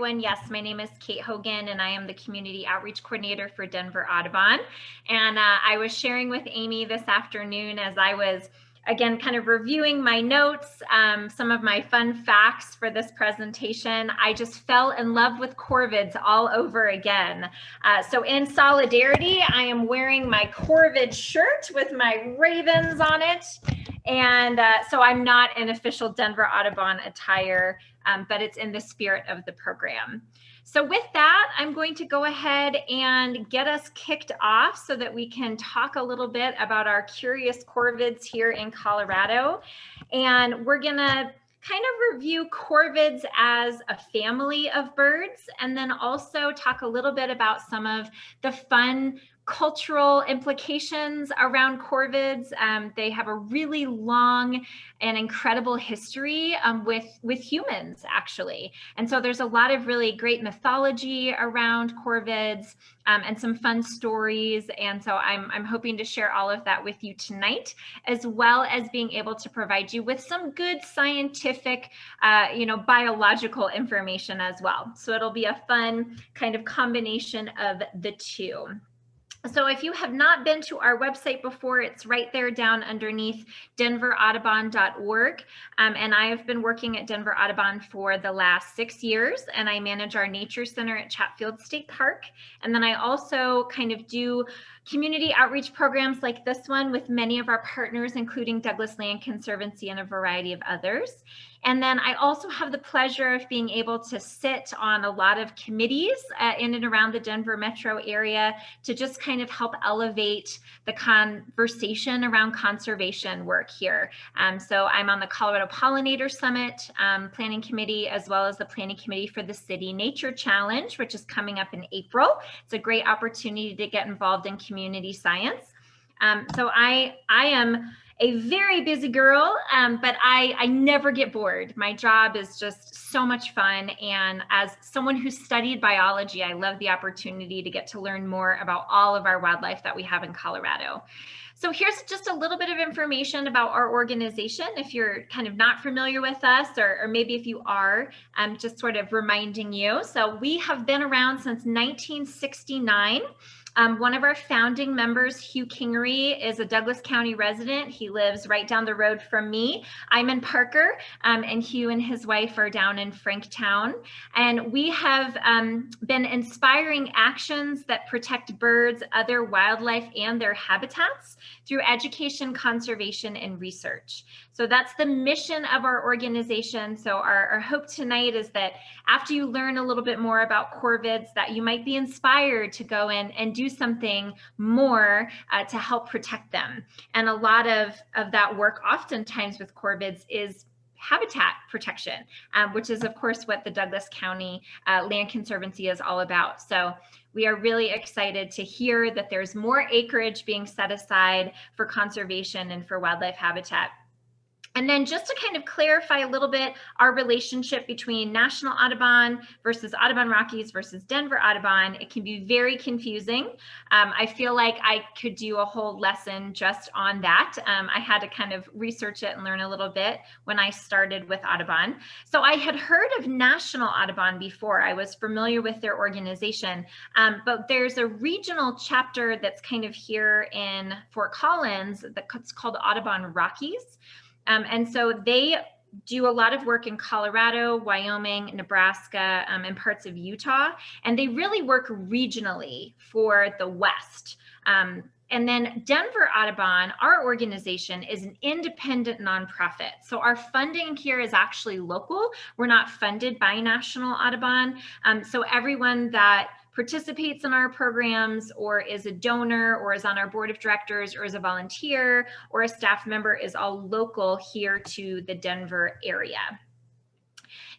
everyone. Yes, my name is Kate Hogan, and I am the Community Outreach Coordinator for Denver Audubon. And I was sharing with Amy this afternoon as I was, again, kind of reviewing my notes, some of my fun facts for this presentation. I just fell in love with corvids all over again. So in solidarity, I am wearing my corvid shirt with my ravens on it. And so I'm not in official Denver Audubon attire, but it's in the spirit of the program. So with that, I'm going to go ahead and get us kicked off so that we can talk a little bit about our curious corvids here in Colorado. And we're going to kind of review corvids as a family of birds, and then also talk a little bit about some of the fun cultural implications around corvids. They have a really long and incredible history with humans, actually. And so there's a lot of really great mythology around corvids and some fun stories. And so I'm hoping to share all of that with you tonight, as well as being able to provide you with some good scientific, biological information as well. So it'll be a fun kind of combination of the two. So if you have not been to our website before, it's right there down underneath denveraudubon.org. And I have been working at Denver Audubon for the last 6 years, and I manage our nature center at Chatfield State Park. And then I also kind of do community outreach programs like this one with many of our partners, including Douglas Land Conservancy and a variety of others. And then I also have the pleasure of being able to sit on a lot of committees in and around the Denver metro area to just kind of help elevate the conversation around conservation work here. So I'm on the Colorado Pollinator Summit Planning Committee, as well as the Planning Committee for the City Nature Challenge, which is coming up in April. It's a great opportunity to get involved in community science. So I am a very busy girl, but I never get bored. My job is just so much fun. And as someone who studied biology, I love the opportunity to get to learn more about all of our wildlife that we have in Colorado. So here's just a little bit of information about our organization. If you're kind of not familiar with us, or maybe if you are, just sort of reminding you. So we have been around since 1969. One of our founding members, Hugh Kingery, is a Douglas County resident. He lives right down the road from me. I'm in Parker, and Hugh and his wife are down in Franktown. And we have been inspiring actions that protect birds, other wildlife, and their habitats through education, conservation, and research. So that's the mission of our organization. So our hope tonight is that after you learn a little bit more about corvids, that you might be inspired to go in and do something more to help protect them. And a lot of that work oftentimes with corvids is habitat protection, which is of course what the Douglas County Land Conservancy is all about. So we are really excited to hear that there's more acreage being set aside for conservation and for wildlife habitat. And then just to kind of clarify a little bit our relationship between National Audubon versus Audubon Rockies versus Denver Audubon, it can be very confusing. I feel like I could do a whole lesson just on that. I had to kind of research it and learn a little bit when I started with Audubon. So I had heard of National Audubon before. I was familiar with their organization, but there's a regional chapter that's kind of here in Fort Collins that's called Audubon Rockies. And so they do a lot of work in Colorado, Wyoming, Nebraska, and parts of Utah, and they really work regionally for the West. And then Denver Audubon, our organization, is an independent nonprofit. So our funding here is actually local. We're not funded by National Audubon. So everyone that participates in our programs or is a donor or is on our board of directors or is a volunteer or a staff member is all local here to the Denver area.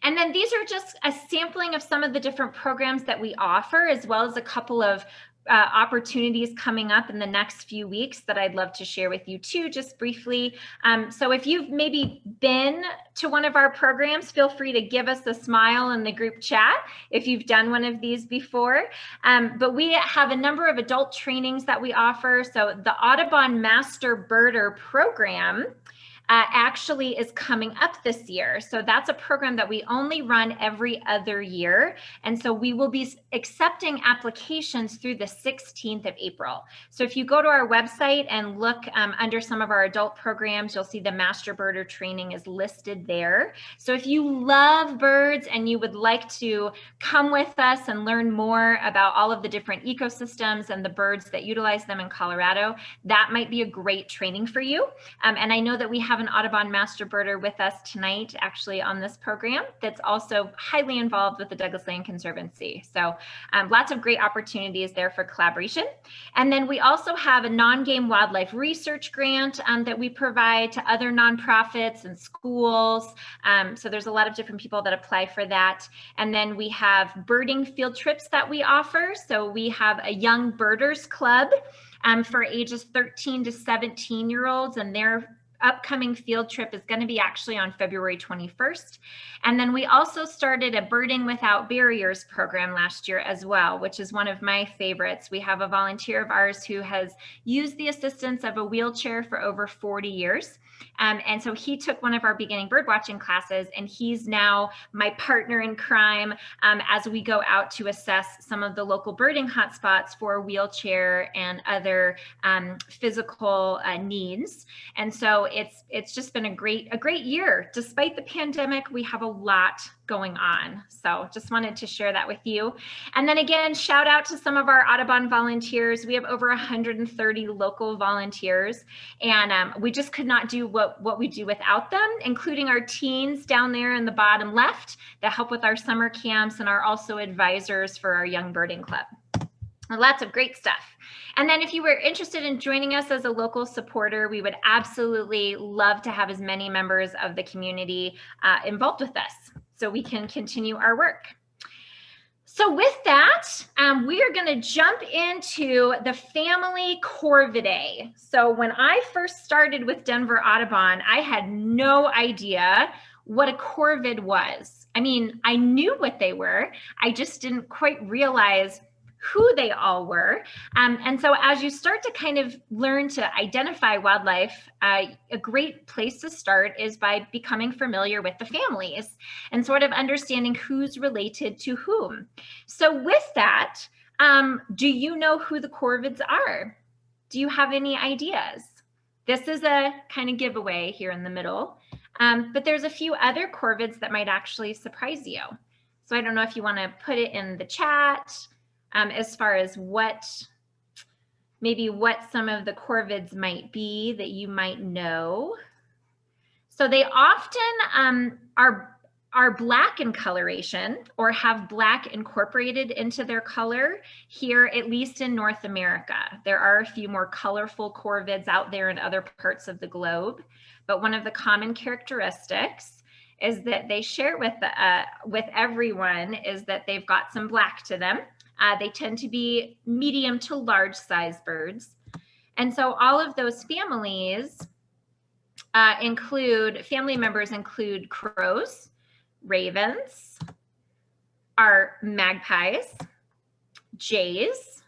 And then these are just a sampling of some of the different programs that we offer, as well as a couple of opportunities coming up in the next few weeks that I'd love to share with you too, just briefly. So if you've maybe been to one of our programs, feel free to give us a smile in the group chat if you've done one of these before. But we have a number of adult trainings that we offer. So the Audubon Master Birder program actually is coming up this year. So that's a program that we only run every other year. And so we will be accepting applications through the 16th of April. So if you go to our website and look under some of our adult programs, you'll see the Master Birder training is listed there. So if you love birds and you would like to come with us and learn more about all of the different ecosystems and the birds that utilize them in Colorado, that might be a great training for you. And I know that we have an Audubon Master Birder with us tonight, actually on this program, that's also highly involved with the Douglas Land Conservancy. So lots of great opportunities there for collaboration. And then we also have a non-game wildlife research grant that we provide to other nonprofits and schools. So there's a lot of different people that apply for that. And then we have birding field trips that we offer. So we have a Young Birders Club for ages 13 to 17-year-olds, and their upcoming field trip is going to be actually on February 21st. And then we also started a Birding Without Barriers program last year as well, which is one of my favorites. We have a volunteer of ours who has used the assistance of a wheelchair for over 40 years. And so he took one of our beginning bird watching classes, and he's now my partner in crime as we go out to assess some of the local birding hotspots for wheelchair and other physical needs. And so it's just been a great year. Despite the pandemic, we have a lot going on. So just wanted to share that with you. And then again, shout out to some of our Audubon volunteers. We have over 130 local volunteers, and we just could not do what we do without them, including our teens down there in the bottom left that help with our summer camps and are also advisors for our Young Birding Club. Lots of great stuff. And then if you were interested in joining us as a local supporter, we would absolutely love to have as many members of the community involved with us so we can continue our work. So with that, we are going to jump into the family Corvidae. So when I first started with Denver Audubon, I had no idea what a corvid was. I mean, I knew what they were. I just didn't quite realize who they all were. And so as you start to kind of learn to identify wildlife, a great place to start is by becoming familiar with the families and sort of understanding who's related to whom. So with that, do you know who the corvids are? Do you have any ideas? This is a kind of giveaway here in the middle, but there's a few other corvids that might actually surprise you. So I don't know if you want to put it in the chat. As far as what some of the corvids might be that you might know. So they often are black in coloration or have black incorporated into their color here, at least in North America. There are a few more colorful corvids out there in other parts of the globe, but one of the common characteristics is that they share with everyone is that they've got some black to them. They tend to be medium to large size birds. And so all of those families family members include crows, ravens, our magpies, jays,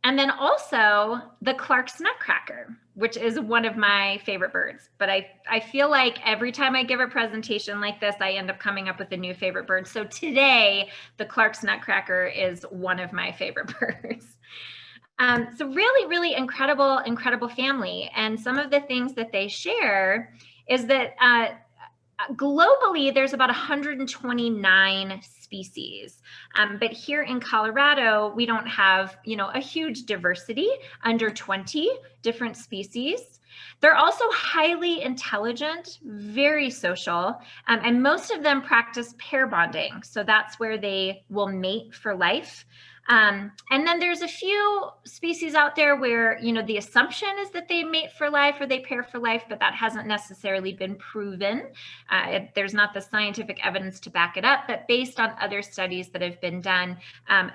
and then also the Clark's Nutcracker, which is one of my favorite birds. But I feel like every time I give a presentation like this, I end up coming up with a new favorite bird. So today, the Clark's Nutcracker is one of my favorite birds. So really, really incredible family. And some of the things that they share is that globally, there's about 129 species. But here in Colorado, we don't have, a huge diversity, under 20 different species. They're also highly intelligent, very social, and most of them practice pair bonding. So that's where they will mate for life. And then there's a few species out there where, the assumption is that they mate for life or they pair for life, but that hasn't necessarily been proven. There's not the scientific evidence to back it up, but based on other studies that have been done,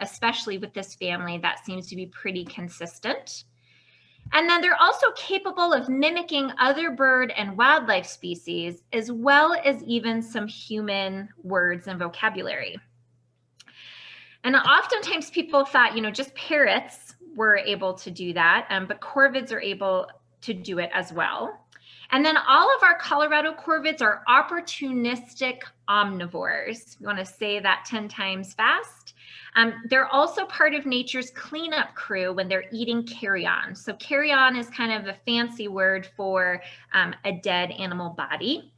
especially with this family, that seems to be pretty consistent. And then they're also capable of mimicking other bird and wildlife species, as well as even some human words and vocabulary. And oftentimes people thought, just parrots were able to do that, but corvids are able to do it as well. And then all of our Colorado corvids are opportunistic omnivores. You want to say that 10 times fast. They're also part of nature's cleanup crew when they're eating carrion. So carrion is kind of a fancy word for a dead animal body,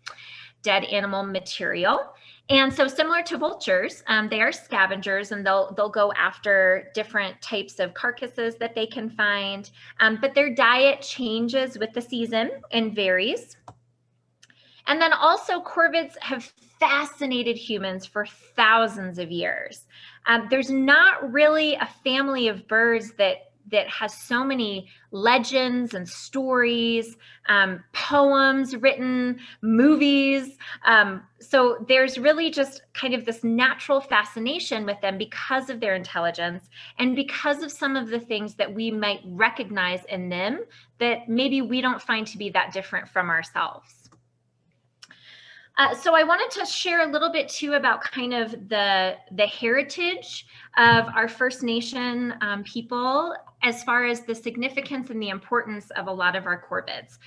dead animal material. And so similar to vultures, they are scavengers, and they'll go after different types of carcasses that they can find. But their diet changes with the season and varies. And then also corvids have fascinated humans for thousands of years. There's not really a family of birds that has so many legends and stories, poems written, movies. So there's really just kind of this natural fascination with them because of their intelligence and because of some of the things that we might recognize in them that maybe we don't find to be that different from ourselves. So I wanted to share a little bit too about kind of the heritage of our First Nation people as far as the significance and the importance of a lot of our corvids.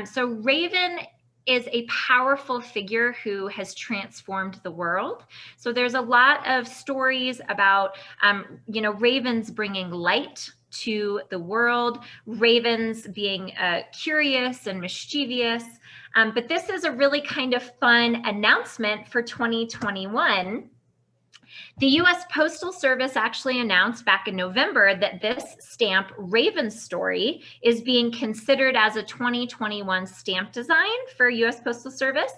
So Raven is a powerful figure who has transformed the world. So there's a lot of stories about, ravens bringing light to the world, ravens being curious and mischievous. But this is a really kind of fun announcement for 2021. The U.S. Postal Service actually announced back in November that this stamp, Raven Story, is being considered as a 2021 stamp design for U.S. Postal Service.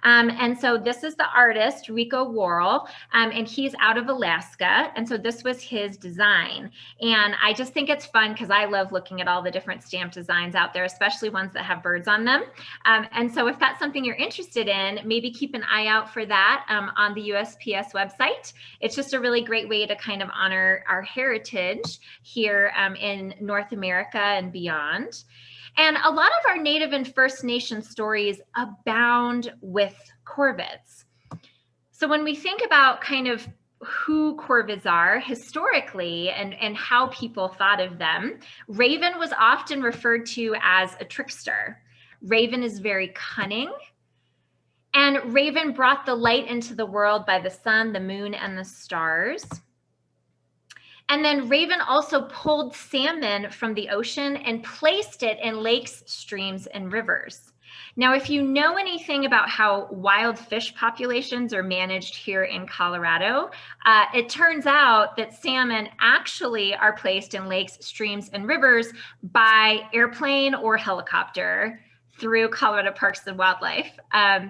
And so this is the artist, Rico Worrell, and he's out of Alaska. And so this was his design. And I just think it's fun because I love looking at all the different stamp designs out there, especially ones that have birds on them. And so if that's something you're interested in, maybe keep an eye out for that on the USPS website. It's just a really great way to kind of honor our heritage here in North America and beyond. And a lot of our Native and First Nation stories abound with corvids. So when we think about kind of who corvids are historically and how people thought of them, Raven was often referred to as a trickster. Raven is very cunning. And Raven brought the light into the world by the sun, the moon, and the stars. And then Raven also pulled salmon from the ocean and placed it in lakes, streams, and rivers. Now, if you know anything about how wild fish populations are managed here in Colorado, it turns out that salmon actually are placed in lakes, streams, and rivers by airplane or helicopter through Colorado Parks and Wildlife.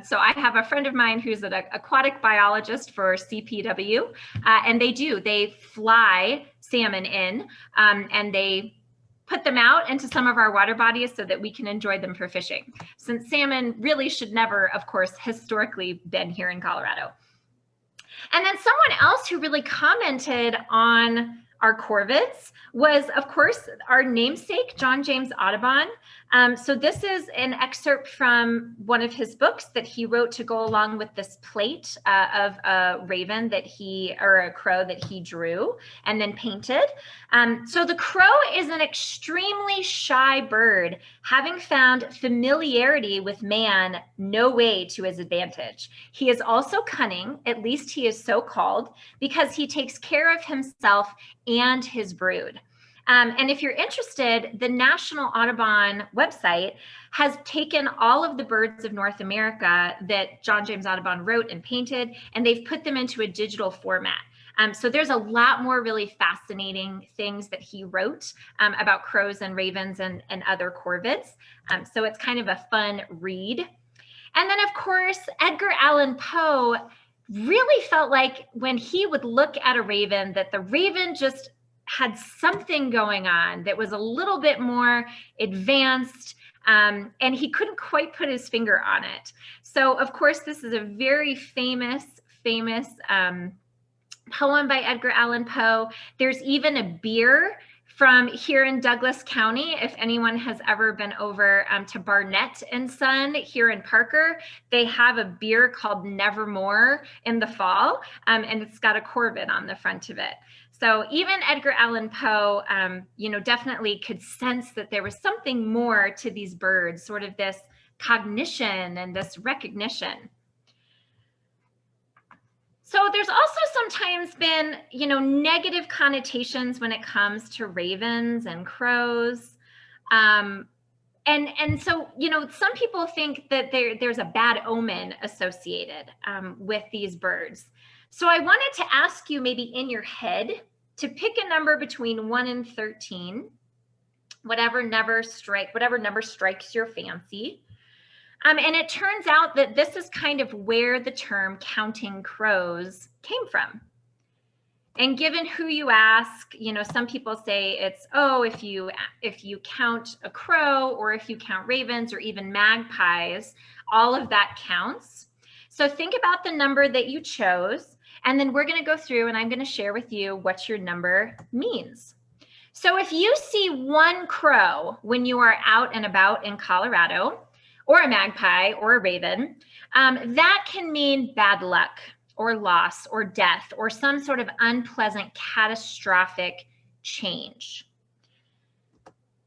So I have a friend of mine who's an aquatic biologist for CPW, and they fly salmon in and they put them out into some of our water bodies so that we can enjoy them for fishing. Since salmon really should never, of course, historically been here in Colorado. And then someone else who really commented on our corvids was, of course, our namesake, John James Audubon. So this is an excerpt from one of his books that he wrote to go along with this plate of a raven or a crow that he drew and then painted. So the crow is an extremely shy bird, having found familiarity with man no way to his advantage. He is also cunning, at least he is so called, because he takes care of himself and his brood. And if you're interested, the National Audubon website has taken all of the birds of North America that John James Audubon wrote and painted, and they've put them into a digital format. So there's a lot more really fascinating things that he wrote about crows and ravens and other corvids. So it's kind of a fun read. And then, of course, Edgar Allan Poe really felt like when he would look at a raven, that the raven just had something going on that was a little bit more advanced, and he couldn't quite put his finger on it. So, of course, this is a very famous poem by Edgar Allan Poe. There's even a beer from here in Douglas County. If anyone has ever been over to Barnett and Son here in Parker, they have a beer called Nevermore in the fall, and it's got a corvid on the front of it. So even Edgar Allan Poe, definitely could sense that there was something more to these birds, sort of this cognition and this recognition. So there's also sometimes been, negative connotations when it comes to ravens and crows. And so, some people think that there's a bad omen associated with these birds. So I wanted to ask you, maybe in your head, to pick a number between 1 and 13, whatever number strikes your fancy. And it turns out that this is kind of where the term counting crows came from. And given who you ask, some people say it's, if you count a crow, or if you count ravens or even magpies, all of that counts. So think about the number that you chose, and then we're going to go through and I'm going to share with you what your number means. So if you see one crow when you are out and about in Colorado, or a magpie or a raven, that can mean bad luck or loss or death or some sort of unpleasant, catastrophic change.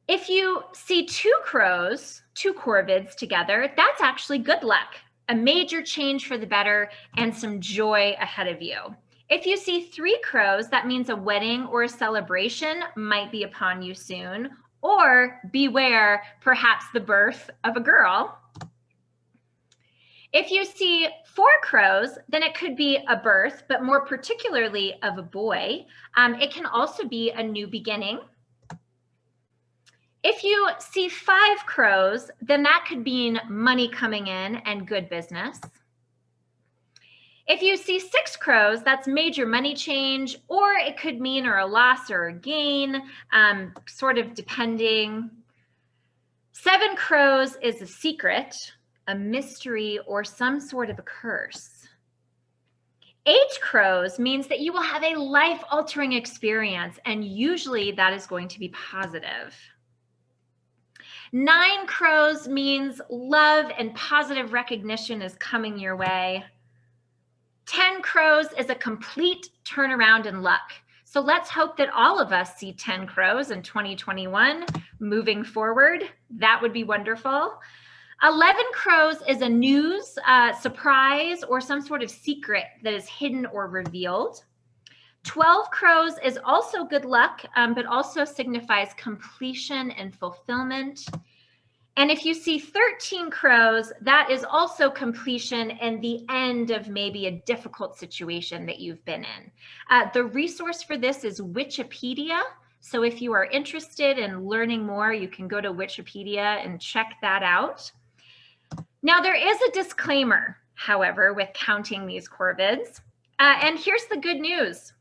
If you see two crows, two corvids together, that's actually good luck, a major change for the better, and some joy ahead of you. If you see three crows, that means a wedding or a celebration might be upon you soon, or beware, perhaps the birth of a girl. If you see four crows, then it could be a birth, but more particularly of a boy. It can also be a new beginning. If you see five crows, then that could mean money coming in and good business. If you see six crows, that's major money change, or it could mean a loss or a gain, sort of depending. Seven crows is a secret, a mystery, or some sort of a curse. 8 crows means that you will have a life-altering experience, and usually that is going to be positive. 9 crows means love and positive recognition is coming your way. 10 crows is a complete turnaround in luck. So let's hope that all of us see 10 crows in 2021 moving forward. That would be wonderful. 11 crows is a news, surprise, or some sort of secret that is hidden or revealed. 12 crows is also good luck, but also signifies completion and fulfillment. And if you see 13 crows, that is also completion and the end of maybe a difficult situation that you've been in. The resource for this is Wikipedia. So if you are interested in learning more, you can go to Wikipedia and check that out. Now, there is a disclaimer, however, with counting these corvids. And here's the good news.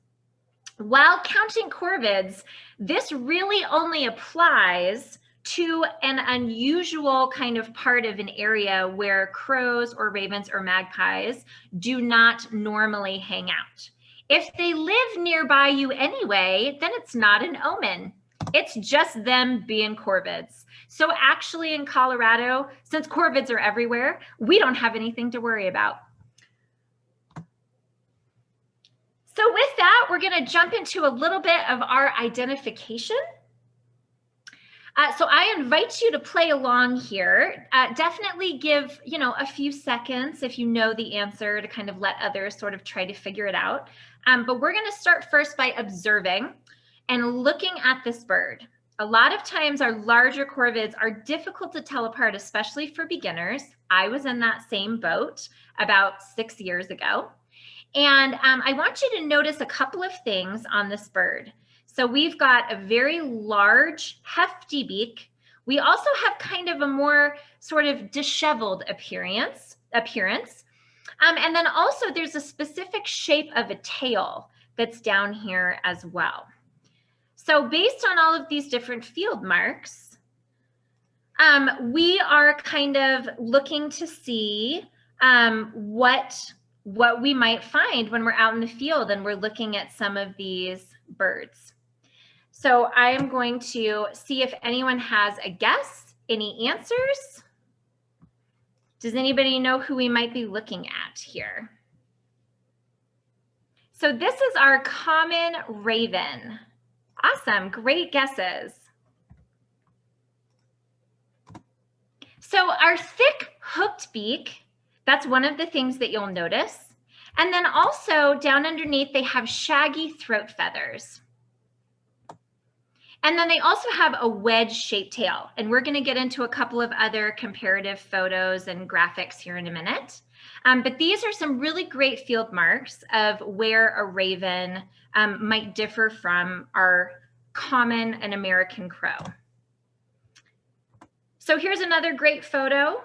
While counting corvids, this really only applies to an unusual kind of part of an area where crows or ravens or magpies do not normally hang out. If they live nearby you anyway, then it's not an omen. It's just them being corvids. So actually in Colorado, since corvids are everywhere, we don't have anything to worry about. So with that, we're going to jump into a little bit of our identification. So I invite you to play along here. Definitely give, a few seconds if you know the answer to kind of let others sort of try to figure it out. But we're going to start first by observing and looking at this bird. A lot of times our larger corvids are difficult to tell apart, especially for beginners. I was in that same boat about 6 years ago. And I want you to notice a couple of things on this bird. So we've got a very large, hefty beak. We also have kind of a more sort of disheveled appearance. And then also there's a specific shape of a tail that's down here as well. So based on all of these different field marks, we are kind of looking to see what we might find when we're out in the field and we're looking at some of these birds. So I am going to see if anyone has a guess, any answers. Does anybody know who we might be looking at here? So this is our common raven. Awesome, great guesses. So our thick hooked beak, that's one of the things that you'll notice. And then also down underneath, they have shaggy throat feathers. And then they also have a wedge-shaped tail. And we're going to get into a couple of other comparative photos and graphics here in a minute. But these are some really great field marks of where a raven might differ from our common and American crow. So here's another great photo.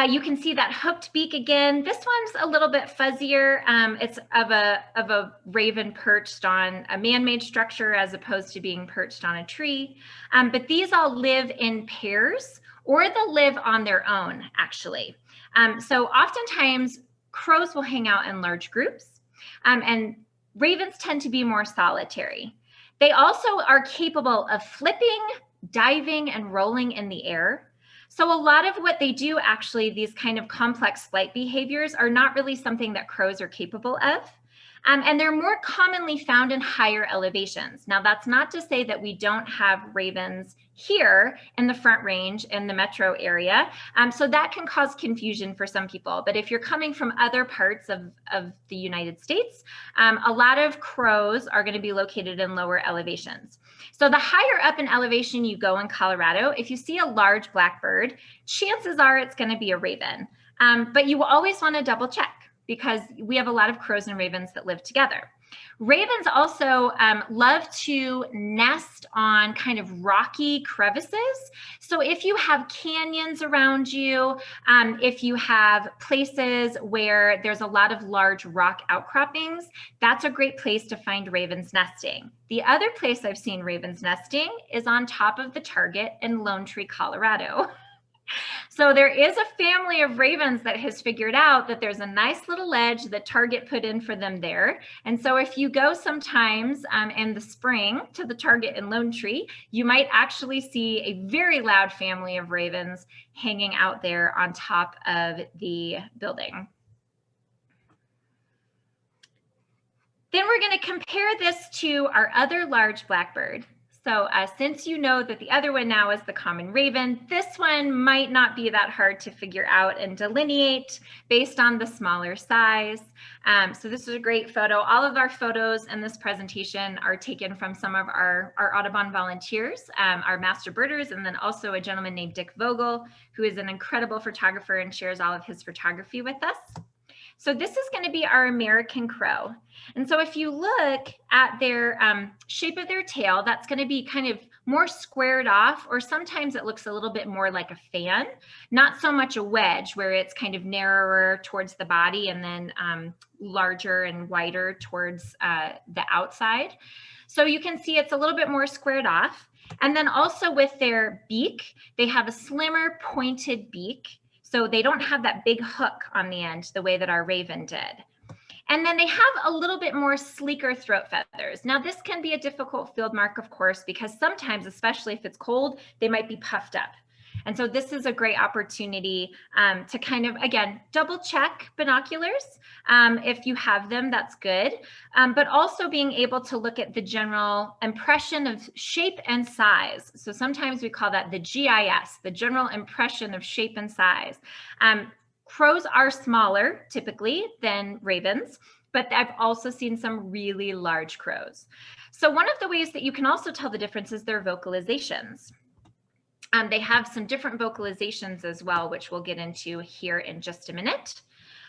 You can see that hooked beak again. This one's a little bit fuzzier. It's of a raven perched on a man-made structure as opposed to being perched on a tree. But these all live in pairs, or they'll live on their own, actually. So oftentimes crows will hang out in large groups, and ravens tend to be more solitary. They also are capable of flipping, diving, and rolling in the air. So a lot of what they do, actually, these kind of complex flight behaviors are not really something that crows are capable of. And they're more commonly found in higher elevations. Now, that's not to say that we don't have ravens here in the Front Range in the metro area. So that can cause confusion for some people. But if you're coming from other parts of the United States, a lot of crows are going to be located in lower elevations. So the higher up in elevation you go in Colorado, if you see a large blackbird, chances are it's going to be a raven. But you will always want to double check, because we have a lot of crows and ravens that live together. Ravens also love to nest on kind of rocky crevices. So if you have canyons around you, if you have places where there's a lot of large rock outcroppings, that's a great place to find ravens nesting. The other place I've seen ravens nesting is on top of the target in Lone Tree, Colorado. So there is a family of ravens that has figured out that there's a nice little ledge that Target put in for them there. And so if you go sometimes in the spring to the Target in Lone Tree, you might actually see a very loud family of ravens hanging out there on top of the building. Then we're going to compare this to our other large blackbird. So since you know that the other one now is the common raven, this one might not be that hard to figure out and delineate based on the smaller size. So this is a great photo. All of our photos in this presentation are taken from some of our Audubon volunteers, our master birders, and then also a gentleman named Dick Vogel, who is an incredible photographer and shares all of his photography with us. So this is going to be our American crow. And so if you look at their shape of their tail, that's going to be kind of more squared off, or sometimes it looks a little bit more like a fan, not so much a wedge where it's kind of narrower towards the body and then larger and wider towards the outside. So you can see it's a little bit more squared off. And then also with their beak, they have a slimmer pointed beak. So they don't have that big hook on the end the way that our raven did. And then they have a little bit more sleeker throat feathers. Now this can be a difficult field mark, of course, because sometimes, especially if it's cold, they might be puffed up. And so this is a great opportunity to kind of, again, double check binoculars. If you have them, that's good. But also being able to look at the general impression of shape and size. So sometimes we call that the GIS, the general impression of shape and size. Crows are smaller typically than ravens, but I've also seen some really large crows. So one of the ways that you can also tell the difference is their vocalizations. They have some different vocalizations as well, which we'll get into here in just a minute.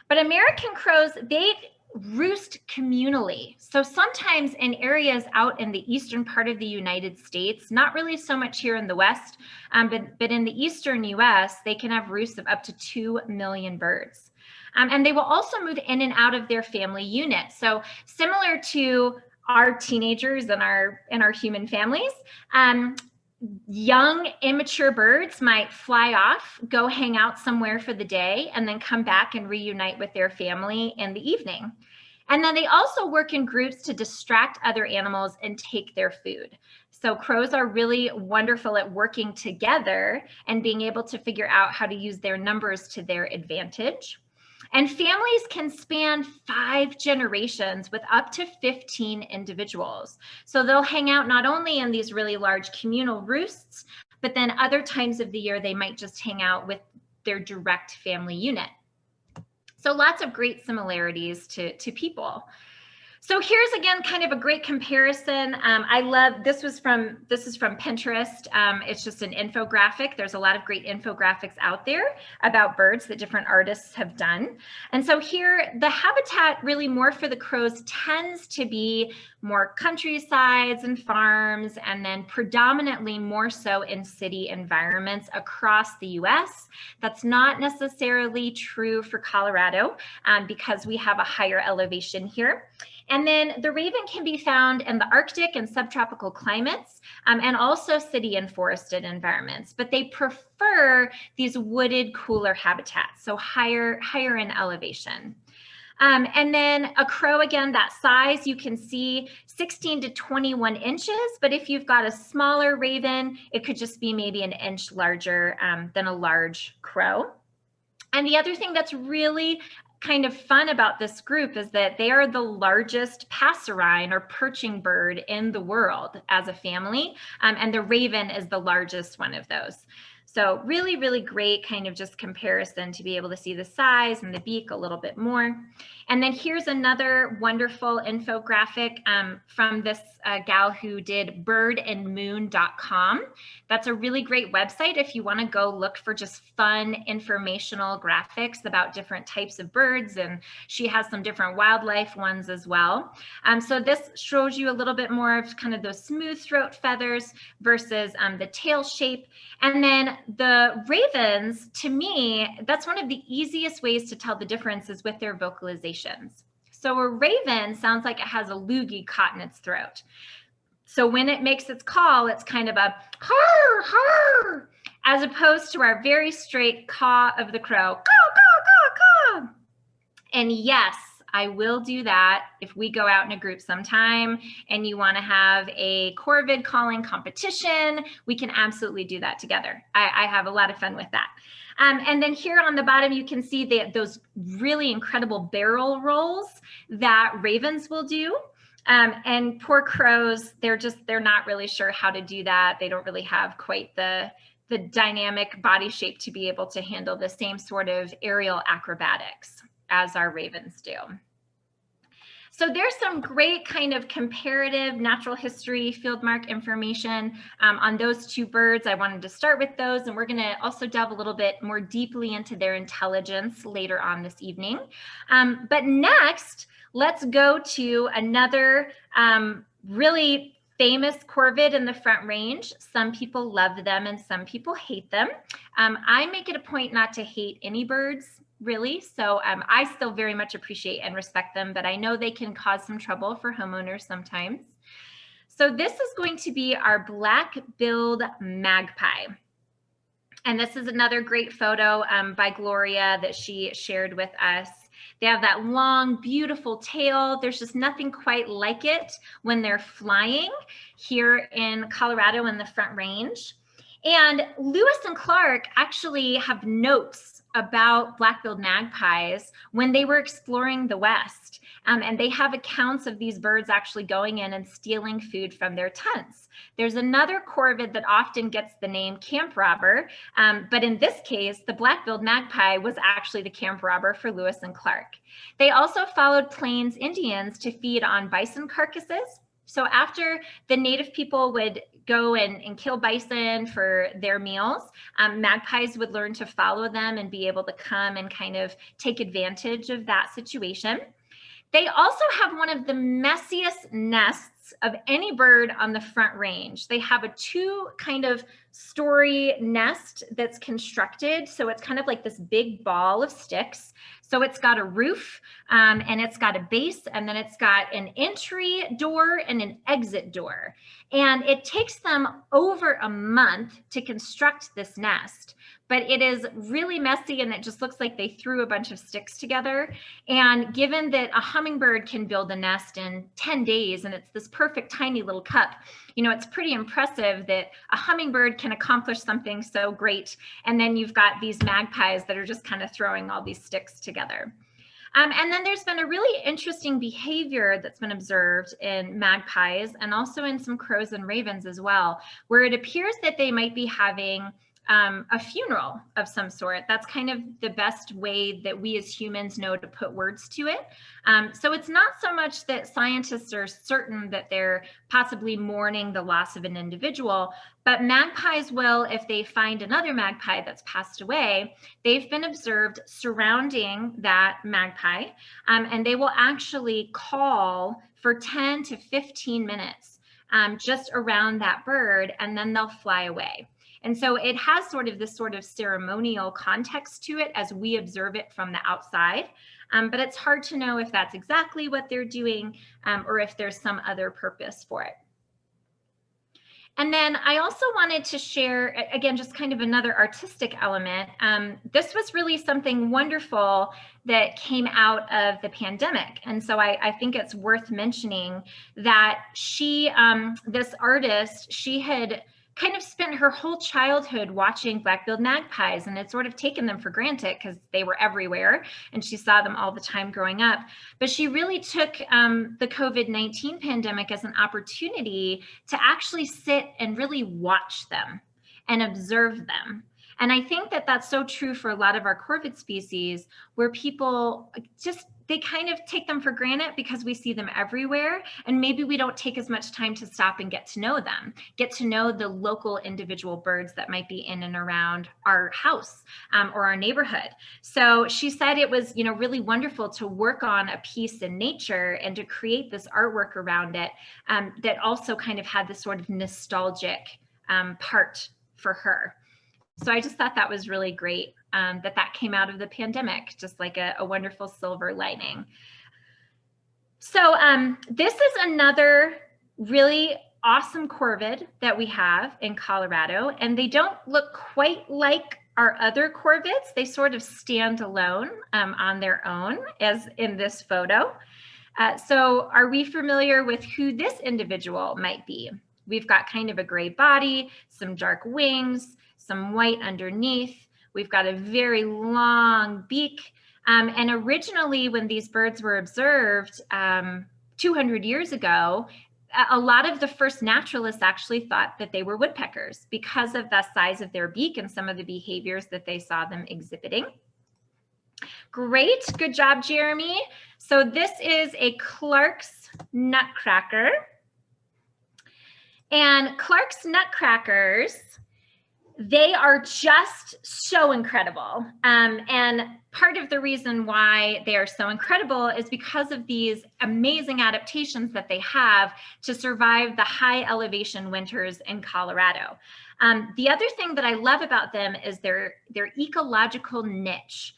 But American crows, they roost communally. So sometimes in areas out in the eastern part of the United States, not really so much here in the West, but in the eastern US, they can have roosts of up to 2 million birds. And they will also move in and out of their family unit. So similar to our teenagers and our human families, young immature birds might fly off, go hang out somewhere for the day, and then come back and reunite with their family in the evening. And then they also work in groups to distract other animals and take their food. So crows are really wonderful at working together and being able to figure out how to use their numbers to their advantage. And families can span 5 generations with up to 15 individuals. So they'll hang out not only in these really large communal roosts, but then other times of the year, they might just hang out with their direct family unit. So lots of great similarities to people. So here's again kind of a great comparison. I love this is from Pinterest. It's just an infographic. There's a lot of great infographics out there about birds that different artists have done. And so here the habitat really more for the crows tends to be more countrysides and farms, and then predominantly more so in city environments across the US. That's not necessarily true for Colorado because we have a higher elevation here. And then the raven can be found in the Arctic and subtropical climates, and also city and forested environments, but they prefer these wooded, cooler habitats, so higher in elevation. And then a crow, again, that size, you can see 16 to 21 inches, but if you've got a smaller raven, it could just be maybe an inch larger than a large crow. And the other thing that's really kind of fun about this group is that they are the largest passerine or perching bird in the world as a family, and the raven is the largest one of those. So really, really great kind of just comparison to be able to see the size and the beak a little bit more. And then here's another wonderful infographic from this gal who did birdandmoon.com. That's a really great website if you want to go look for just fun informational graphics about different types of birds, and she has some different wildlife ones as well. So this shows you a little bit more of kind of those smooth throat feathers versus the tail shape. And then the ravens, to me, that's one of the easiest ways to tell the differences with their vocalizations. So a raven sounds like it has a loogie caught in its throat. So when it makes its call, it's kind of a har, har, as opposed to our very straight caw of the crow, caw, caw, caw, caw. And yes, I will do that if we go out in a group sometime and you want to have a corvid calling competition. We can absolutely do that together. I have a lot of fun with that. And then here on the bottom, you can see those really incredible barrel rolls that ravens will do. And poor crows, they're not really sure how to do that. They don't really have quite the dynamic body shape to be able to handle the same sort of aerial acrobatics as our ravens do. So there's some great kind of comparative natural history field mark information on those two birds. I wanted to start with those, and we're going to also delve a little bit more deeply into their intelligence later on this evening. But next, let's go to another really famous corvid in the Front Range. Some people love them and some people hate them. I make it a point not to hate any birds, really. So I still very much appreciate and respect them, but I know they can cause some trouble for homeowners sometimes. So this is going to be our black-billed magpie. And this is another great photo by Gloria that she shared with us. They have that long, beautiful tail. There's just nothing quite like it when they're flying here in Colorado in the Front Range. And Lewis and Clark actually have notes about black-billed magpies when they were exploring the West. And they have accounts of these birds actually going in and stealing food from their tents. There's another corvid that often gets the name camp robber, but in this case, the black-billed magpie was actually the camp robber for Lewis and Clark. They also followed Plains Indians to feed on bison carcasses. So after the native people would go and kill bison for their meals, magpies would learn to follow them and be able to come and kind of take advantage of that situation. They also have one of the messiest nests of any bird on the Front Range. They have a two kind of story nest that's constructed. So it's kind of like this big ball of sticks. So it's got a roof and it's got a base, and then it's got an entry door and an exit door. And it takes them over a month to construct this nest, but it is really messy and it just looks like they threw a bunch of sticks together. And given that a hummingbird can build a nest in 10 days and it's this perfect tiny little cup, you know, it's pretty impressive that a hummingbird can accomplish something so great. And then you've got these magpies that are just kind of throwing all these sticks together. And then there's been a really interesting behavior that's been observed in magpies and also in some crows and ravens as well, where it appears that they might be having a funeral of some sort. That's kind of the best way that we as humans know to put words to it. So it's not so much that scientists are certain that they're possibly mourning the loss of an individual, but magpies will, if they find another magpie that's passed away, they've been observed surrounding that magpie, and they will actually call for 10 to 15 minutes just around that bird, and then they'll fly away. And so it has sort of this sort of ceremonial context to it as we observe it from the outside. But it's hard to know if that's exactly what they're doing or if there's some other purpose for it. And then I also wanted to share, again, just kind of another artistic element. This was really something wonderful that came out of the pandemic. And so I think it's worth mentioning that she, this artist, she had kind of spent her whole childhood watching Blackfield Magpies and had sort of taken them for granted because they were everywhere and she saw them all the time growing up. But she really took the COVID-19 pandemic as an opportunity to actually sit and really watch them and observe them. And I think that that's so true for a lot of our corvid species, where people just, they kind of take them for granted because we see them everywhere. And maybe we don't take as much time to stop and get to know them, get to know the local individual birds that might be in and around our house or our neighborhood. So she said it was, really wonderful to work on a piece in nature and to create this artwork around it that also kind of had this sort of nostalgic part for her. So I just thought that was really great that came out of the pandemic, just like a wonderful silver lining. So this is another really awesome corvid that we have in Colorado, and they don't look quite like our other corvids. They sort of stand alone on their own, as in this photo. So are we familiar with who this individual might be? We've got kind of a gray body, some dark wings, some white underneath. We've got a very long beak. And originally, when these birds were observed 200 years ago, a lot of the first naturalists actually thought that they were woodpeckers because of the size of their beak and some of the behaviors that they saw them exhibiting. Great, good job, Jeremy. So this is a Clark's Nutcracker. And Clark's Nutcrackers, they are just so incredible. And part of the reason why they are so incredible is because of these amazing adaptations that they have to survive the high elevation winters in Colorado. The other thing that I love about them is their ecological niche.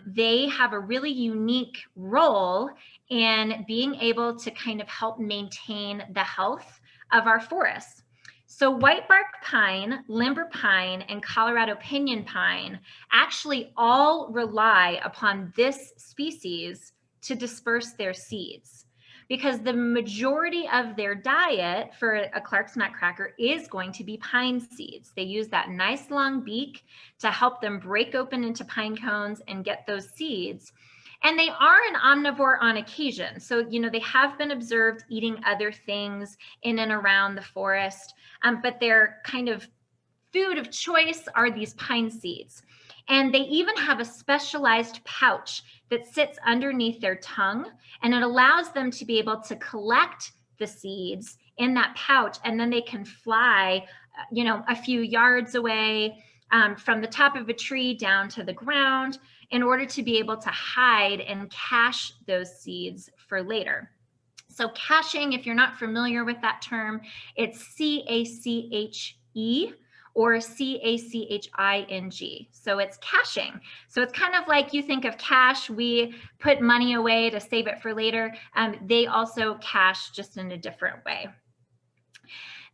They have a really unique role in being able to kind of help maintain the health of our forests. So whitebark pine, limber pine, and Colorado pinyon pine actually all rely upon this species to disperse their seeds, because the majority of their diet for a Clark's Nutcracker is going to be pine seeds. They use that nice long beak to help them break open into pine cones and get those seeds. And they are an omnivore on occasion. So, they have been observed eating other things in and around the forest, but their kind of food of choice are these pine seeds. And they even have a specialized pouch that sits underneath their tongue, and it allows them to be able to collect the seeds in that pouch, and then they can fly, a few yards away from the top of a tree down to the ground in order to be able to hide and cache those seeds for later. So caching, if you're not familiar with that term, it's C-A-C-H-E or C-A-C-H-I-N-G. So it's caching. So it's kind of like you think of cash, we put money away to save it for later. They also cache, just in a different way.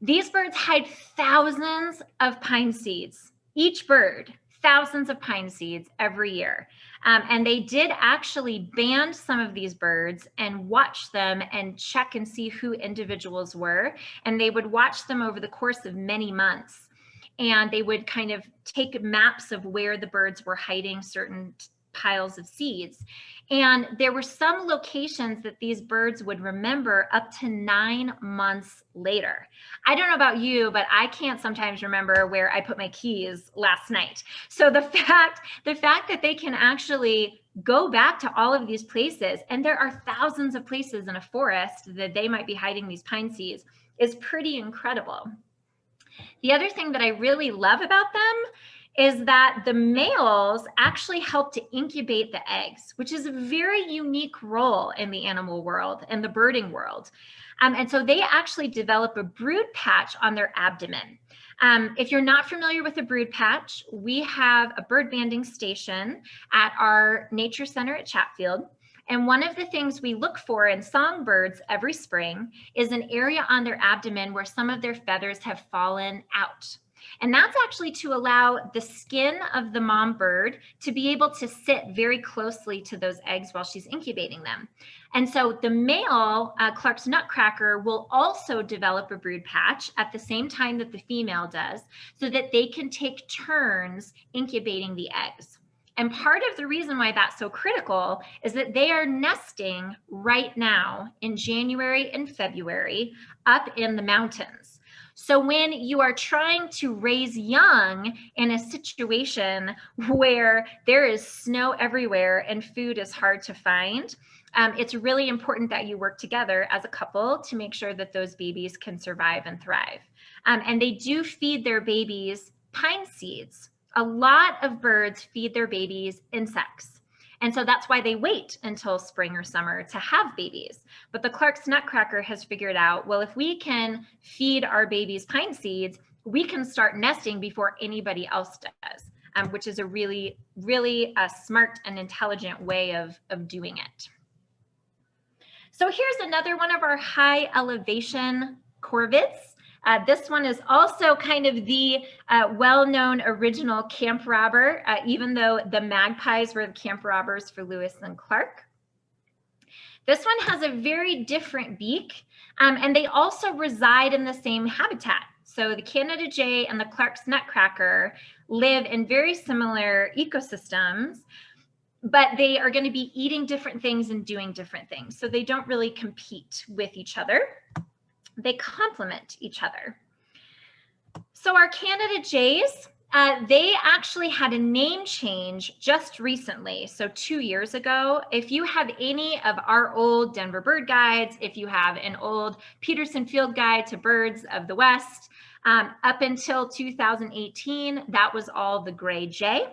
These birds hide thousands of pine seeds. Each bird, thousands of pine seeds every year. And they did actually band some of these birds and watch them and check and see who individuals were. And they would watch them over the course of many months. And they would kind of take maps of where the birds were hiding certain piles of seeds. And there were some locations that these birds would remember up to 9 months later. I don't know about you, but I can't sometimes remember where I put my keys last night. So the fact that they can actually go back to all of these places, and there are thousands of places in a forest that they might be hiding these pine seeds, is pretty incredible. The other thing that I really love about them is that the males actually help to incubate the eggs, which is a very unique role in the animal world and the birding world. And so they actually develop a brood patch on their abdomen. If you're not familiar with a brood patch, we have a bird banding station at our nature center at Chatfield. And one of the things we look for in songbirds every spring is an area on their abdomen where some of their feathers have fallen out. And that's actually to allow the skin of the mom bird to be able to sit very closely to those eggs while she's incubating them. And so the male Clark's Nutcracker will also develop a brood patch at the same time that the female does, so that they can take turns incubating the eggs. And part of the reason why that's so critical is that they are nesting right now in January and February up in the mountains. So when you are trying to raise young in a situation where there is snow everywhere and food is hard to find, it's really important that you work together as a couple to make sure that those babies can survive and thrive. And they do feed their babies pine seeds. A lot of birds feed their babies insects. And so that's why they wait until spring or summer to have babies. But the Clark's Nutcracker has figured out, well, if we can feed our babies pine seeds, we can start nesting before anybody else does, which is a really, really smart and intelligent way of doing it. So here's another one of our high elevation corvids. This one is also kind of the well-known original camp robber, even though the magpies were the camp robbers for Lewis and Clark. This one has a very different beak, and they also reside in the same habitat. So the Canada jay and the Clark's Nutcracker live in very similar ecosystems, but they are going to be eating different things and doing different things. So they don't really compete with each other. They complement each other. So our Canada jays, they actually had a name change just recently, so 2 years ago. If you have any of our old Denver bird guides, if you have an old Peterson Field Guide to Birds of the West, up until 2018, that was all the gray jay.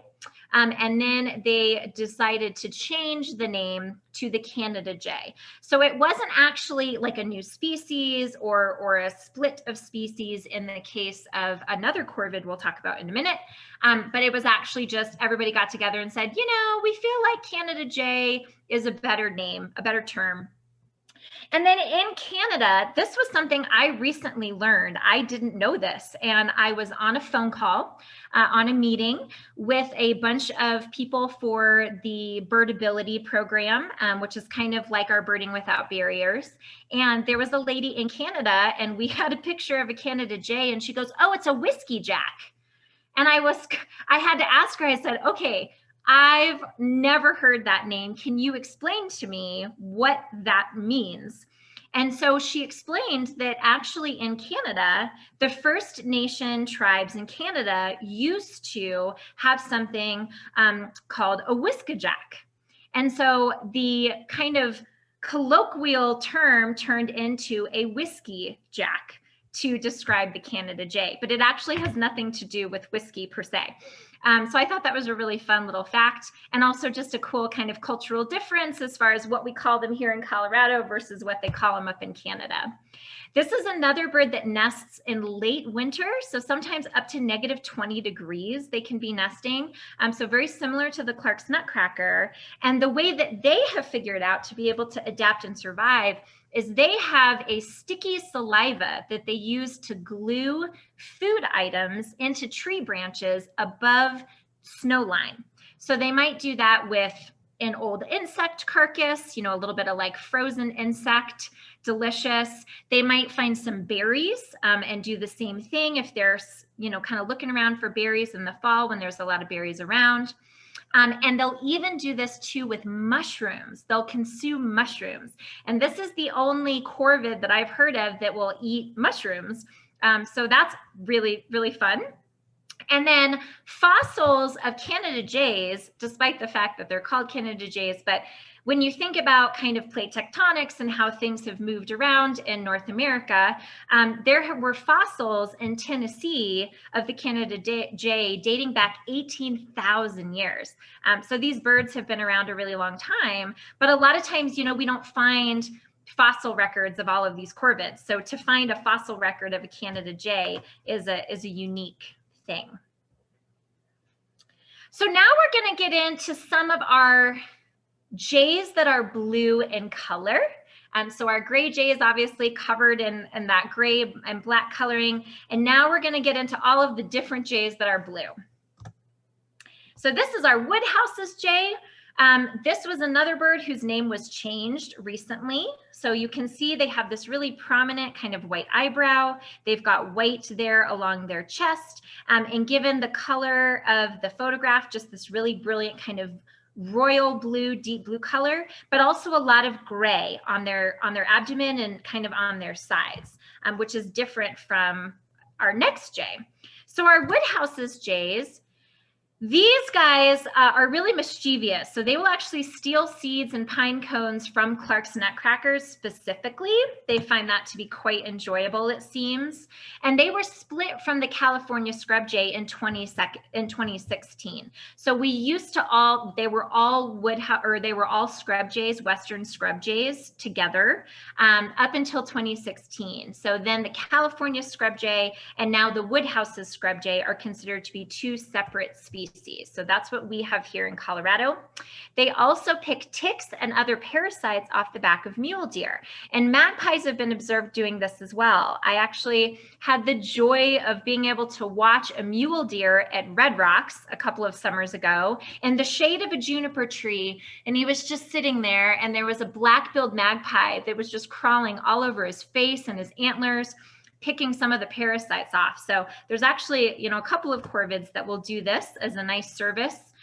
And then they decided to change the name to the Canada jay. So it wasn't actually like a new species or a split of species in the case of another corvid we'll talk about in a minute. But it was actually just everybody got together and said, you know, we feel like Canada jay is a better name, a better term. And then in Canada, this was something I recently learned. I didn't know this. And I was on a phone call, on a meeting with a bunch of people for the Birdability program, which is kind of like our Birding Without Barriers. And there was a lady in Canada, and we had a picture of a Canada jay, and she goes, oh, it's a whiskey jack. And I had to ask her, I said, okay, I've never heard that name. Can you explain to me what that means? And so she explained that actually in Canada, the First Nation tribes in Canada used to have something called a whiskajack. And so the kind of colloquial term turned into a whiskey jack to describe the Canada jay, but it actually has nothing to do with whiskey per se. So I thought that was a really fun little fact, and also just a cool kind of cultural difference as far as what we call them here in Colorado versus what they call them up in Canada. This is another bird that nests in late winter, so sometimes up to -20 degrees they can be nesting. So very similar to the Clark's Nutcracker. And the way that they have figured out to be able to adapt and survive is they have a sticky saliva that they use to glue food items into tree branches above snow line. So they might do that with an old insect carcass, you know, a little bit of like frozen insect, delicious. They might find some berries and do the same thing if they're, you know, kind of looking around for berries in the fall when there's a lot of berries around. And they'll even do this too with mushrooms. They'll consume mushrooms. And this is the only corvid that I've heard of that will eat mushrooms. So that's really, really fun. And then fossils of Canada jays, despite the fact that they're called Canada jays, but when you think about kind of plate tectonics and how things have moved around in North America, there were fossils in Tennessee of the Canada jay dating back 18,000 years. So these birds have been around a really long time, but a lot of times, you know, we don't find fossil records of all of these corvids. So to find a fossil record of a Canada jay is a unique thing. So now we're going to get into some of our jays that are blue in color. So our gray jay is obviously covered in that gray and black coloring. And now we're going to get into all of the different jays that are blue. So this is our Woodhouse's jay. This was another bird whose name was changed recently. So you can see they have this really prominent kind of white eyebrow. They've got white there along their chest. And given the color of the photograph, just this really brilliant kind of royal blue, deep blue color, but also a lot of gray on their abdomen and kind of on their sides, which is different from our next jay. So our Woodhouse's jays, these guys are really mischievous. So they will actually steal seeds and pine cones from Clark's Nutcrackers specifically. They find that to be quite enjoyable, it seems. And they were split from the California scrub jay in 2016. So we used to they were all scrub jays, Western scrub jays together up until 2016. So then the California scrub jay and now the Woodhouse's scrub jay are considered to be two separate species. So that's what we have here in Colorado. They also pick ticks and other parasites off the back of mule deer. And magpies have been observed doing this as well. I actually had the joy of being able to watch a mule deer at Red Rocks a couple of summers ago in the shade of a juniper tree. And he was just sitting there, and there was a black-billed magpie that was just crawling all over his face and his antlers, picking some of the parasites off. So there's actually, you know, a couple of corvids that will do this as a nice service.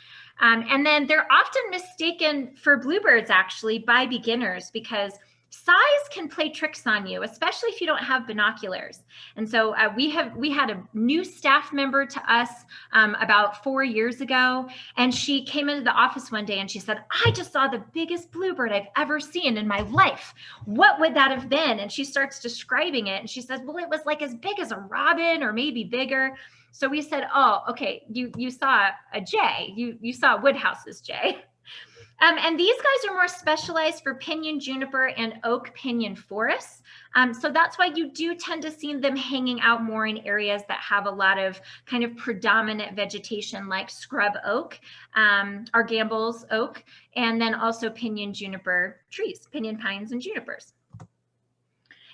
And then they're often mistaken for bluebirds actually by beginners because size can play tricks on you, especially if you don't have binoculars. And so we had a new staff member to us about 4 years ago, and she came into the office one day and she said, "I just saw the biggest bluebird I've ever seen in my life. What would that have been?" And she starts describing it, and she says, "Well, it was like as big as a robin or maybe bigger." So we said, "Oh, okay, you saw a jay. You saw Woodhouse's jay." And these guys are more specialized for pinyon juniper and oak pinyon forests. So that's why you do tend to see them hanging out more in areas that have a lot of kind of predominant vegetation like scrub oak, or Gamble's oak, and then also pinyon juniper trees, pinyon pines and junipers.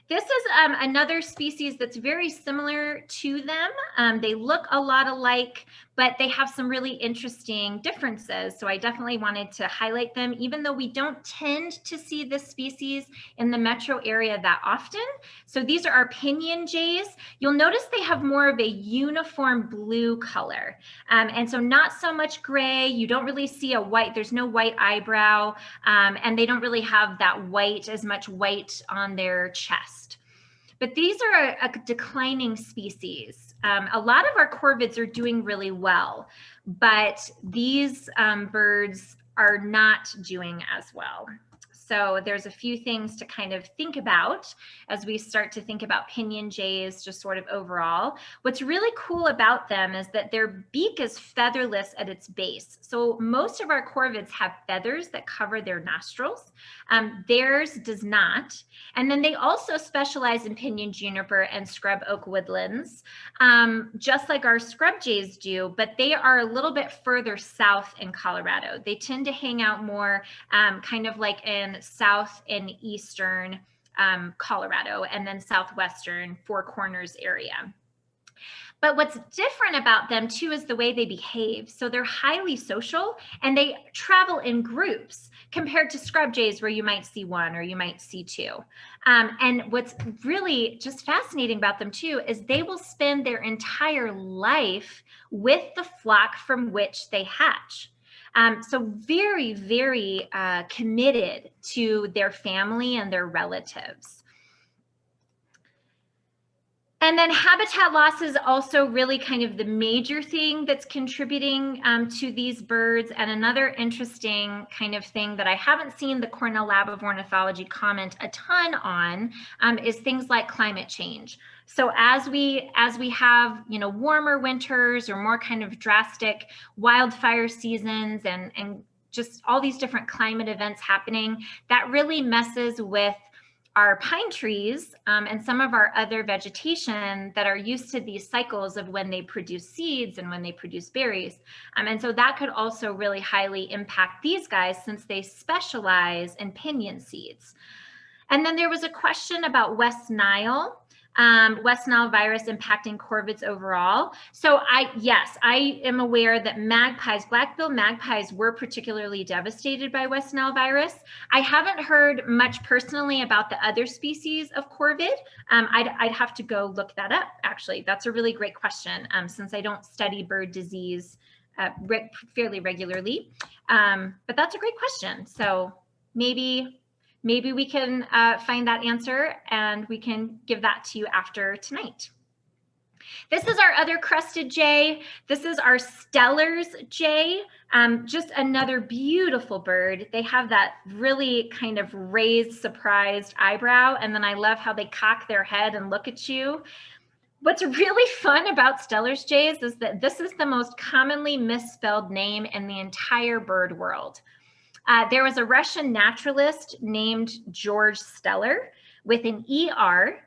This is another species that's very similar to them. They look a lot alike, but they have some really interesting differences. So I definitely wanted to highlight them, even though we don't tend to see this species in the metro area that often. So these are our pinyon jays. You'll notice they have more of a uniform blue color. And so not so much gray. You don't really see a white, there's no white eyebrow, and they don't really have that white, as much white on their chest. But these are a declining species. A lot of our corvids are doing really well, but these birds are not doing as well. So there's a few things to kind of think about as we start to think about pinyon jays, just sort of overall. What's really cool about them is that their beak is featherless at its base. So most of our corvids have feathers that cover their nostrils. Theirs does not. And then they also specialize in pinyon juniper and scrub oak woodlands, just like our scrub jays do, but they are a little bit further south in Colorado. They tend to hang out more kind of like in south and eastern Colorado, and then southwestern Four Corners area. But what's different about them too is the way they behave. So they're highly social and they travel in groups compared to scrub jays where you might see one or you might see two. And what's really just fascinating about them too is they will spend their entire life with the flock from which they hatch. So very, very committed to their family and their relatives. And then habitat loss is also really kind of the major thing that's contributing to these birds. And another interesting kind of thing that I haven't seen the Cornell Lab of Ornithology comment a ton on is things like climate change. So as we have, you know, warmer winters or more kind of drastic wildfire seasons and just all these different climate events happening, that really messes with our pine trees and some of our other vegetation that are used to these cycles of when they produce seeds and when they produce berries. And so that could also really highly impact these guys since they specialize in pinyon seeds. And then there was a question about West Nile. West Nile virus impacting corvids overall. So yes, I am aware that magpies, black-billed magpies, were particularly devastated by West Nile virus. I haven't heard much personally about the other species of corvid. I'd have to go look that up, actually. That's a really great question, since I don't study bird disease fairly regularly. But that's a great question. So maybe we can find that answer and we can give that to you after tonight. This is our other crested jay. This is our Steller's jay, just another beautiful bird. They have that really kind of raised, surprised eyebrow, and then I love how they cock their head and look at you. What's really fun about Steller's jays is that this is the most commonly misspelled name in the entire bird world. There was a Russian naturalist named George Steller with an ER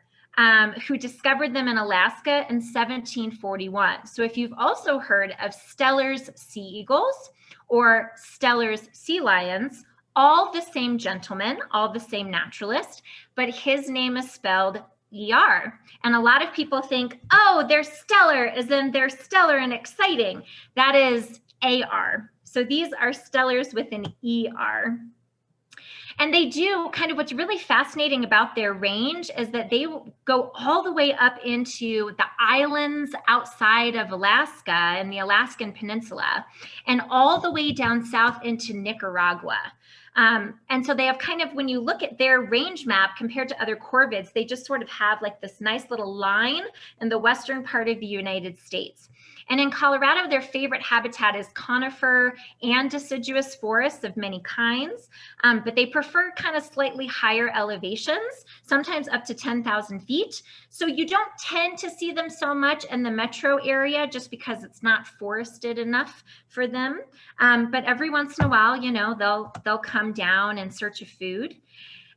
who discovered them in Alaska in 1741. So if you've also heard of Steller's sea eagles or Steller's sea lions, all the same gentleman, all the same naturalist, but his name is spelled ER. And a lot of people think, oh, they're stellar, as in they're stellar and exciting. That is AR. So these are Stellers with an ER. And they do kind of, what's really fascinating about their range is that they go all the way up into the islands outside of Alaska and the Alaskan Peninsula and all the way down south into Nicaragua. And so they have kind of, when you look at their range map compared to other corvids, they just sort of have like this nice little line in the western part of the United States. And in Colorado, their favorite habitat is conifer and deciduous forests of many kinds, but they prefer kind of slightly higher elevations, sometimes up to 10,000 feet. So you don't tend to see them so much in the metro area just because it's not forested enough for them. But every once in a while, you know, they'll come down in search of food.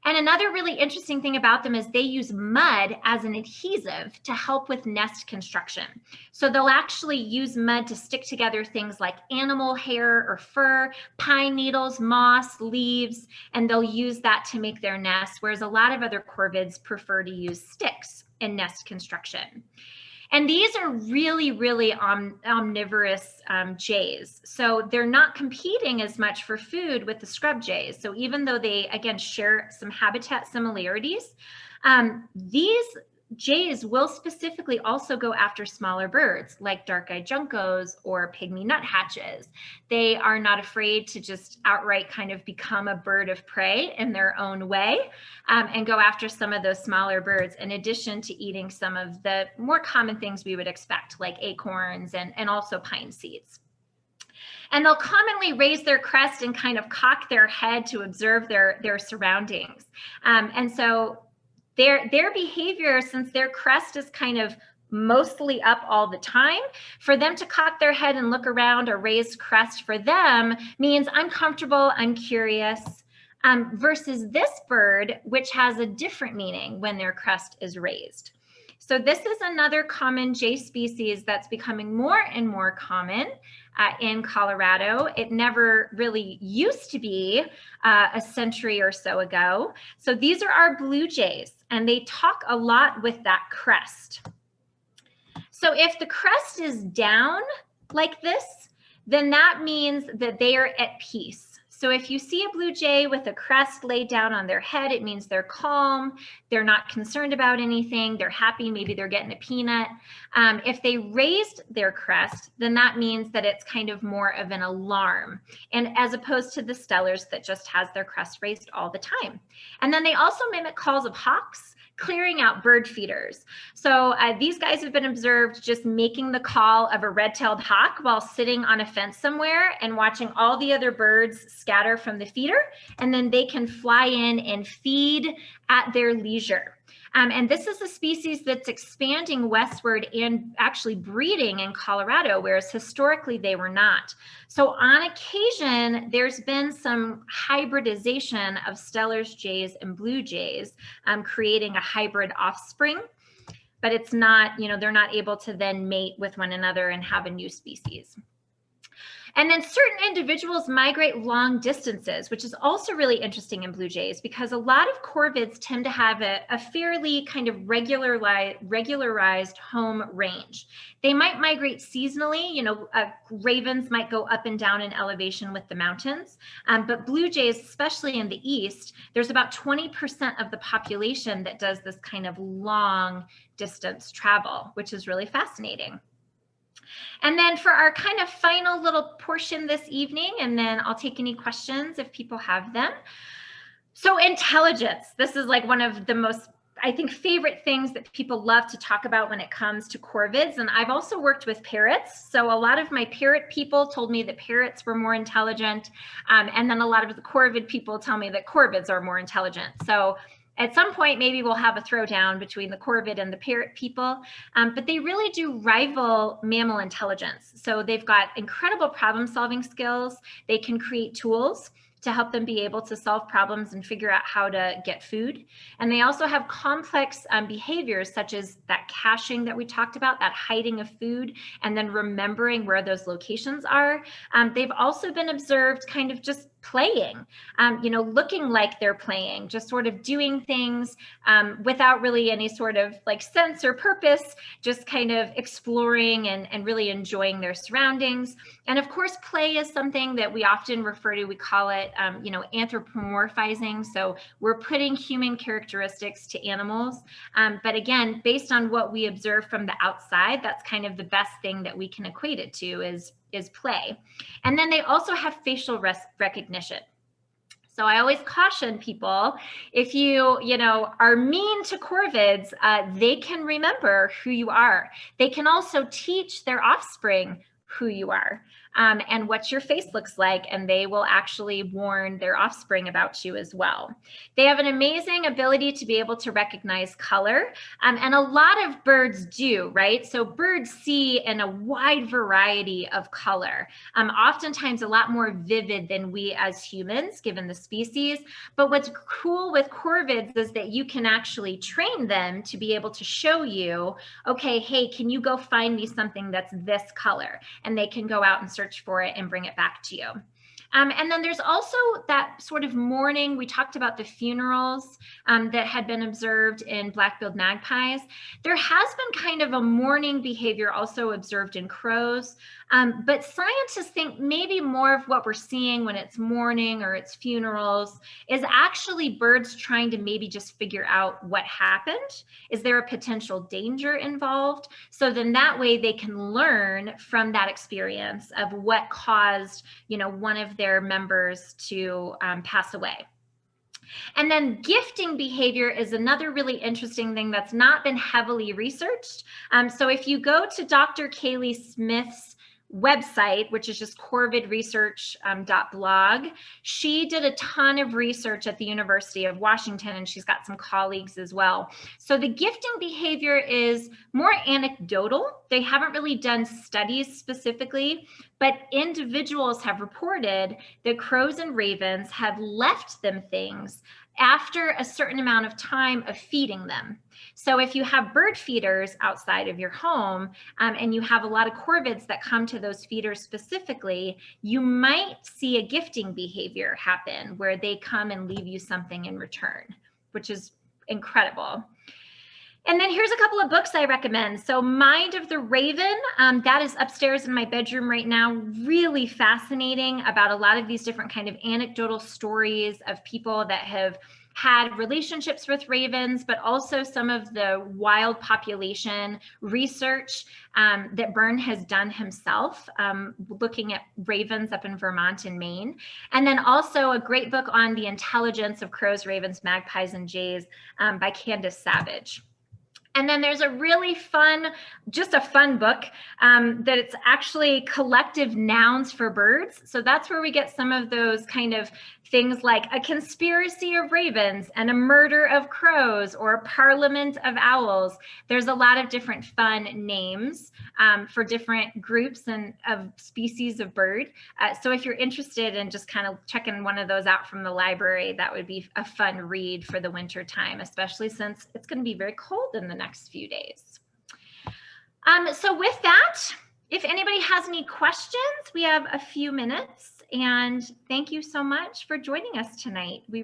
And another really interesting thing about them is they use mud as an adhesive to help with nest construction. So they'll actually use mud to stick together things like animal hair or fur, pine needles, moss, leaves, and they'll use that to make their nests, whereas a lot of other corvids prefer to use sticks in nest construction. And these are really, really omnivorous jays. So they're not competing as much for food with the scrub jays. So even though they, again, share some habitat similarities, these jays will specifically also go after smaller birds like dark-eyed juncos or pygmy nuthatches. They are not afraid to just outright kind of become a bird of prey in their own way and go after some of those smaller birds, in addition to eating some of the more common things we would expect, like acorns and also pine seeds. And they'll commonly raise their crest and kind of cock their head to observe their surroundings. And so their behavior, since their crest is kind of mostly up all the time, for them to cock their head and look around, a raised crest for them means I'm comfortable, I'm curious, versus this bird, which has a different meaning when their crest is raised. So this is another common jay species that's becoming more and more common in Colorado. It never really used to be a century or so ago. So these are our blue jays, and they talk a lot with that crest. So if the crest is down like this, then that means that they are at peace. So if you see a blue jay with a crest laid down on their head, it means they're calm, they're not concerned about anything, they're happy, maybe they're getting a peanut. If they raised their crest, then that means that it's kind of more of an alarm, and as opposed to the stellars that just has their crest raised all the time. And then they also mimic calls of hawks, clearing out bird feeders. So these guys have been observed just making the call of a red-tailed hawk while sitting on a fence somewhere and watching all the other birds scatter from the feeder, and then they can fly in and feed at their leisure. And this is a species that's expanding westward and actually breeding in Colorado, whereas historically they were not. So on occasion, there's been some hybridization of Steller's jays and blue jays, creating a hybrid offspring, but it's not, they're not able to then mate with one another and have a new species. And then certain individuals migrate long distances, which is also really interesting in blue jays because a lot of corvids tend to have a fairly kind of regularized home range. They might migrate seasonally, ravens might go up and down in elevation with the mountains, but blue jays, especially in the east, there's about 20% of the population that does this kind of long distance travel, which is really fascinating. And then for our kind of final little portion this evening, and then I'll take any questions if people have them. So intelligence, this is like one of the most, I think, favorite things that people love to talk about when it comes to corvids. And I've also worked with parrots. So a lot of my parrot people told me that parrots were more intelligent. And then a lot of the corvid people tell me that corvids are more intelligent. So at some point, maybe we'll have a throwdown between the corvid and the parrot people, but they really do rival mammal intelligence. So they've got incredible problem-solving skills. They can create tools to help them be able to solve problems and figure out how to get food. And they also have complex behaviors such as that caching that we talked about, that hiding of food, and then remembering where those locations are. They've also been observed kind of just playing, looking like they're playing, just sort of doing things without really any sort of like sense or purpose, just kind of exploring and really enjoying their surroundings. And of course, play is something that we often refer to, we call it, anthropomorphizing. So we're putting human characteristics to animals. But again, based on what we observe from the outside, that's kind of the best thing that we can equate it to is play. And then they also have facial recognition. So I always caution people, if you are mean to corvids, they can remember who you are. They can also teach their offspring who you are and what your face looks like, and they will actually warn their offspring about you as well. They have an amazing ability to be able to recognize color, and a lot of birds do, right? So birds see in a wide variety of color, oftentimes a lot more vivid than we as humans, given the species. But what's cool with corvids is that you can actually train them to be able to show you, okay, hey, can you go find me something that's this color? And they can go out and search for it and bring it back to you. And then there's also that sort of mourning. We talked about the funerals that had been observed in Blackfield Magpies. There has been kind of a mourning behavior also observed in crows. But scientists think maybe more of what we're seeing when it's mourning or it's funerals is actually birds trying to maybe just figure out what happened. Is there a potential danger involved? So then that way they can learn from that experience of what caused, one of their members to pass away. And then gifting behavior is another really interesting thing that's not been heavily researched. So if you go to Dr. Kaylee Smith's website, which is just corvidresearch.blog. She did a ton of research at the University of Washington, and she's got some colleagues as well. So the gifting behavior is more anecdotal. They haven't really done studies specifically, but individuals have reported that crows and ravens have left them things after a certain amount of time of feeding them. So if you have bird feeders outside of your home and you have a lot of corvids that come to those feeders specifically, you might see a gifting behavior happen where they come and leave you something in return, which is incredible. And then here's a couple of books I recommend. So Mind of the Raven, that is upstairs in my bedroom right now. Really fascinating about a lot of these different kind of anecdotal stories of people that have had relationships with ravens, but also some of the wild population research that Byrne has done himself, looking at ravens up in Vermont and Maine. And then also a great book on the intelligence of crows, ravens, magpies, and jays by Candace Savage. And then there's a really fun, just a fun book that it's actually collective nouns for birds. So that's where we get some of those kind of things like a conspiracy of ravens and a murder of crows or a parliament of owls. There's a lot of different fun names for different groups and of species of bird. So if you're interested in just kind of checking one of those out from the library, that would be a fun read for the winter time, especially since it's going to be very cold in the next few days. So with that, if anybody has any questions, we have a few minutes, and thank you so much for joining us tonight. We